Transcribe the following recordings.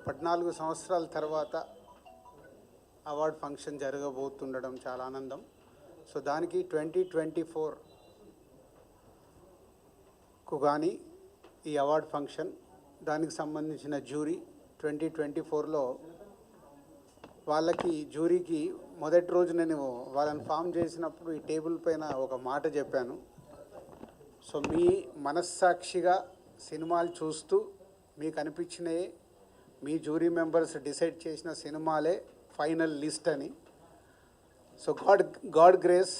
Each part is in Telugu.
14 సంవత్సరాల తర్వాత అవార్డ్ ఫంక్షన్ జరగబోతుండడం చాలా ఆనందం. సో దానికి 2024కు కానీ ఈ అవార్డ్ ఫంక్షన్ దానికి సంబంధించిన జ్యూరీ 2024లో వాళ్ళకి జ్యూరీకి మొదటి రోజు నేను వాళ్ళని ఫామ్ చేసినప్పుడు ఈ టేబుల్ పైన ఒక మాట చెప్పాను. సో మీ మనస్సాక్షిగా సినిమాలు చూస్తూ మీకు అనిపించినవి మీ జ్యూరీ మెంబర్స్ డిసైడ్ చేసిన సినిమాలే ఫైనల్ లిస్ట్ అని. సో గాడ్ గ్రేస్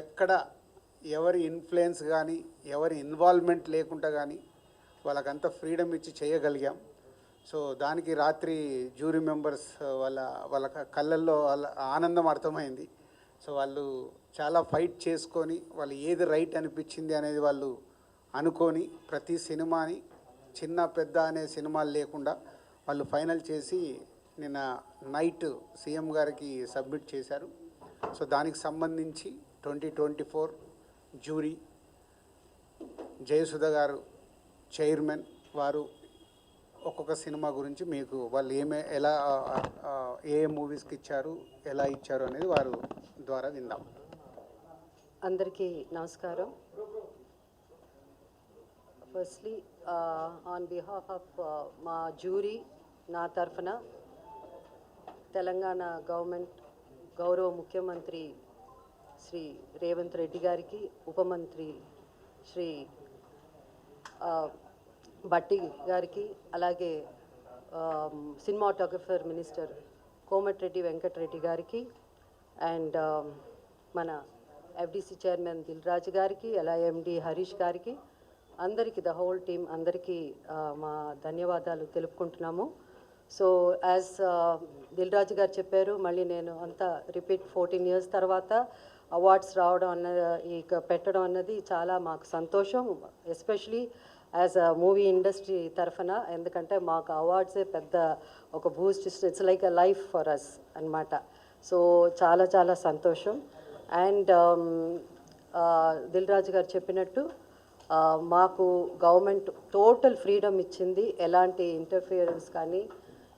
ఎక్కడ ఎవరి ఇన్ఫ్లుయెన్స్ కానీ ఎవరి ఇన్వాల్వ్మెంట్ లేకుండా కానీ వాళ్ళకంత ఫ్రీడమ్ ఇచ్చి చేయగలిగాం. సో దానికి రాత్రి జ్యూరీ మెంబర్స్ వాళ్ళ కళ్ళల్లో వాళ్ళ ఆనందం అర్థమైంది. సో వాళ్ళు చాలా ఫైట్ చేసుకొని వాళ్ళు ఏది రైట్ అనిపించింది అనేది వాళ్ళు అనుకొని ప్రతి సినిమాని చిన్న పెద్ద అనే సినిమాలు లేకుండా వాళ్ళు ఫైనల్ చేసి నిన్న నైట్ సీఎం గారికి సబ్మిట్ చేశారు. సో దానికి సంబంధించి 2024 జ్యూరీ జయసుధ గారు చైర్మన్ వారు ఒక్కొక్క సినిమా గురించి మీకు వాళ్ళు ఎలా ఏ మూవీస్కి ఇచ్చారు ఎలా ఇచ్చారు అనేది వారు ద్వారా విందాం. అందరికీ నమస్కారం. ఫస్ట్లీ ఆన్ బిహాఫ్ ఆఫ్ మా జ్యూరీ నా తరఫున తెలంగాణ గవర్నమెంట్ గౌరవ ముఖ్యమంత్రి శ్రీ రేవంత్ రెడ్డి గారికి, ఉపమంత్రి శ్రీ భట్టి గారికి, అలాగే సినిమాటోగ్రఫర్ మినిస్టర్ కోమటిరెడ్డి వెంకటరెడ్డి గారికి అండ్ మన ఎఫ్డిసి చైర్మన్ దిల్ రాజు గారికి, అలాగే ఎండి హరీష్ గారికి, అందరికీ ద హోల్ టీమ్ అందరికీ మా ధన్యవాదాలు తెలుపుకుంటున్నాము. సో యాజ్ దిల్ రాజు గారు చెప్పారు, మళ్ళీ నేను అంతా రిపీట్ 14 years తర్వాత అవార్డ్స్ రావడం పెట్టడం అన్నది చాలా మాకు సంతోషం, especially as a movie industry తరఫున. ఎందుకంటే మాకు అవార్డ్సే పెద్ద ఒక boost, it's like a life for us అనమాట. సో చాలా చాలా సంతోషం. అండ్ దిల్ రాజు గారు చెప్పినట్టు మాకు గవర్నమెంట్ టోటల్ ఫ్రీడమ్ ఇచ్చింది. ఎలాంటి ఇంటర్ఫియరెన్స్ కానీ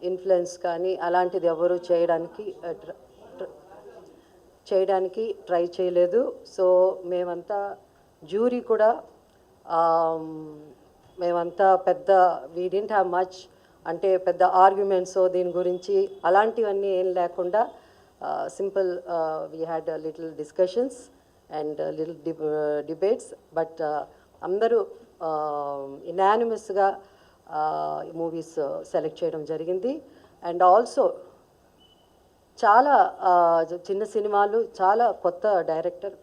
ఇన్ఫ్లుయెన్స్ కానీ అలాంటిది ఎవరు చేయడానికి ట్రై చేయలేదు. సో మేమంతా జ్యూరీ కూడా మేమంతా పెద్ద వీ డింట్ హ్యావ్ మచ్ అంటే పెద్ద ఆర్గ్యుమెంట్స్ దీని గురించి అలాంటివన్నీ ఏం లేకుండా simple we had little discussions and little debates. But అందరూ ఇనానిమస్గా మూవీస్ సెలెక్ట్ చేయడం జరిగింది. అండ్ ఆల్సో చాలా చిన్న సినిమాలు, చాలా కొత్త డైరెక్టర్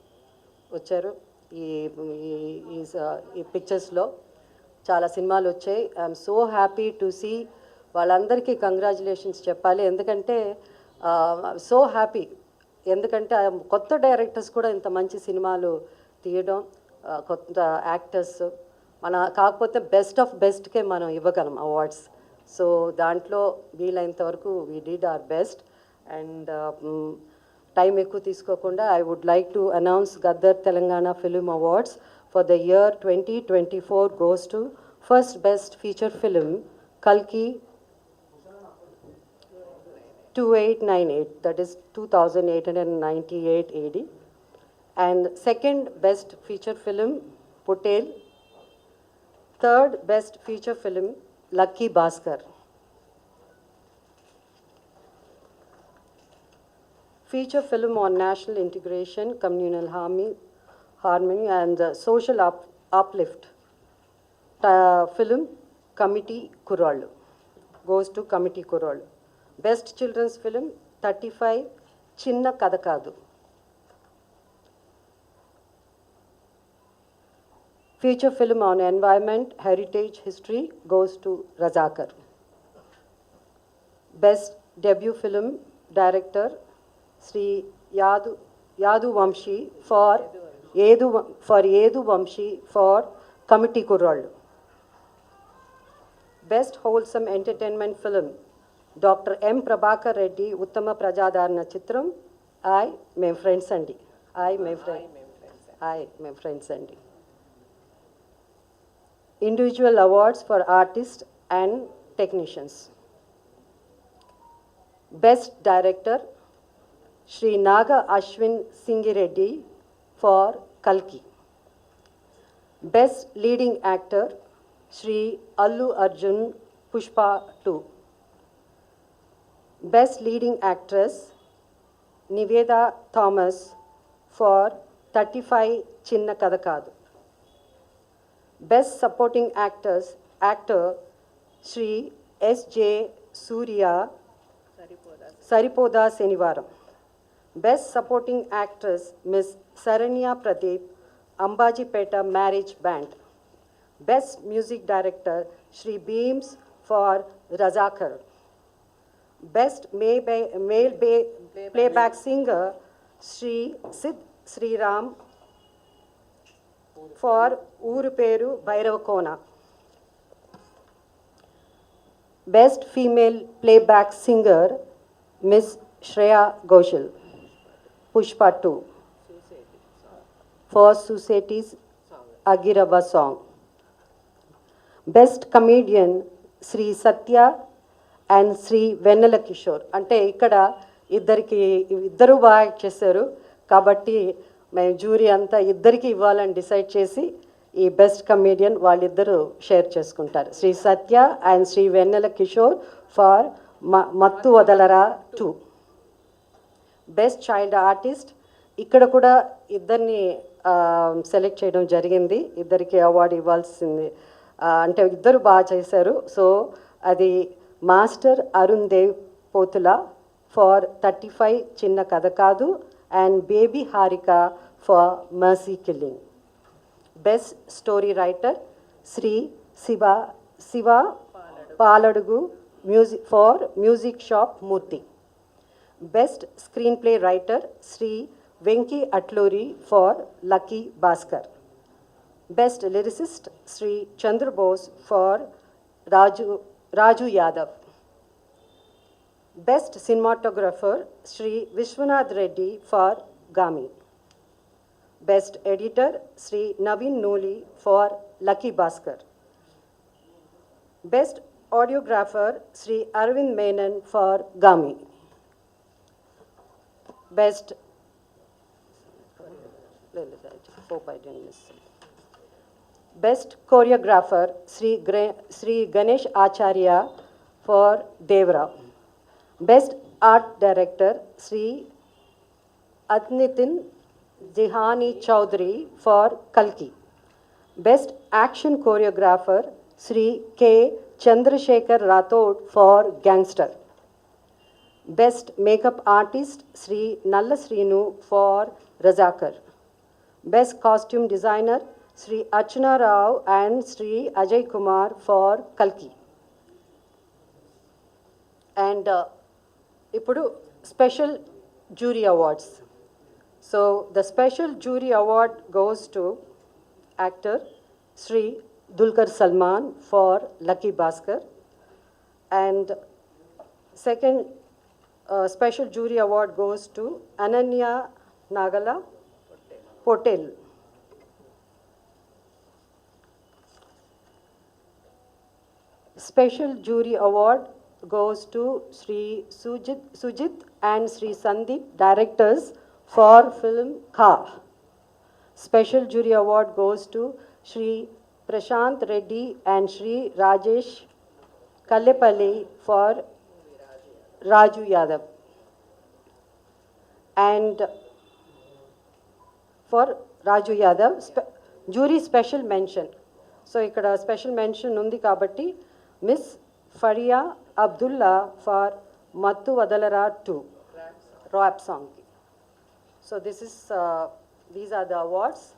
వచ్చారు ఈ పిక్చర్స్లో. చాలా సినిమాలు వచ్చాయి. I'm so happy to see. వాళ్ళందరికీ కంగ్రాచులేషన్స్ చెప్పాలి. ఎందుకంటే సో హ్యాపీ, ఎందుకంటే కొత్త డైరెక్టర్స్ కూడా ఇంత మంచి సినిమాలు తీయడం, కొత్త యాక్టర్స్ కాకపోతే బెస్ట్ ఆఫ్ బెస్ట్కే మనం ఇవ్వగలం అవార్డ్స్. సో దాంట్లో వీలైనంత వరకు we did our best. And time ఎక్కువ తీసుకోకుండా I would like to announce Gaddar Telangana film awards for the year 2024 goes to first best feature film Kalki 2898, that is 2898 AD, and second best feature film Patel, third best feature film Lucky Bhaskar. Feature film on national integration, communal harmony and social uplift. Film Committee Kurallu goes to Committee Kurallu. Best children's film 35 Chinna Kadakadu. Feature film on environment, heritage, history goes to Razakar. Best debut film director Sri Yadu Vamshi for Yedu Vamshi for Committee Kurallu. Best wholesome entertainment film Dr. M. Prabhakar Reddy Uttama Prajadarana Chitram I Mem Friends Andi. Individual awards for artists and technicians. Best Director, Shri Naga Ashwin Singireddy for Kalki. Best Leading Actor, Shri Allu Arjun Pushpa 2. Best Leading Actress, Niveda Thomas for 35 Chinna Kadakadu. Best Supporting Actor, Shri S.J. Surya Saripoda Senivaram. Best Supporting Actress, Miss Saranya Pradeep, Ambajipeta Marriage Band. Best Music Director, Shri Beams for Razakar. Best Male Playback Singer, Shri Sid Sriram for Uru Peru Bhairavakona. Best Female Playback Singer, Miss Shreya Ghoshal, Pushpa 2, for Society's Agirava song. Best Comedian, Sri Satya and Sri Vennela Kishore. అంటే ఇక్కడ ఇద్దరు బాగా యాక్ట్ చేశారు కాబట్టి మేము జ్యూరీ అంతా ఇద్దరికి ఇవ్వాలని డిసైడ్ చేసి ఈ బెస్ట్ కమేడియన్ వాళ్ళిద్దరూ షేర్ చేసుకుంటారు. Sri Satya and Sri Vennela Kishore for Mathu Vadalara 2. Best child artist ఇక్కడ కూడా ఇద్దరిని సెలెక్ట్ చేయడం జరిగింది. ఇద్దరికి అవార్డు ఇవ్వాల్సింది అంటే ఇద్దరు బాగా చేశారు. సో అది master Arun Dev Pothula for 35 Chinna Katha Kaadu and baby Harika for mercy killing. Best story writer Shri Siva Paladugu for music shop Murthy. Best screenplay writer Shri Venky Atluri for lucky Bhaskar. Best lyricist Shri Chandrabose for Raju Yadav. Best cinematographer Shri Vishwanath Reddy for Gaami. Best Editor, Sri Naveen Noli for Lucky Bhaskar. Best Audiographer, Sri Arvind Menon for Gami. Best Hope I didn't miss. Best Choreographer, Sri Ganesh Acharya for Devra. Best Art Director, Sri Adnitin Jihani Chowdhury for Kalki. Best Action Choreographer, Sri K. Chandrasekhar Rathod for Gangster. Best Makeup Artist, Sri Nalla Srinu for Razakar. Best Costume Designer, Sri Archana Rao and Sri Ajay Kumar for Kalki. And ఇప్పుడు Special Jury Awards. So the special jury award goes to actor Sri Dulquer Salman for Lucky Bhaskar, and second special jury award goes to Ananya Nagala Potel. Special jury award goes to Sri Sujit and Sri Sandeep, directors for film Kha. Special jury award goes to Shri Prashant Reddy and Shri Rajesh Kallepalli for Raju Yadav. And for Raju Yadav, jury special mention. So ikkada special mention undi kabatti Miss Faria Abdullah for Mattu Vadalara 2 rap song. So these are the awards.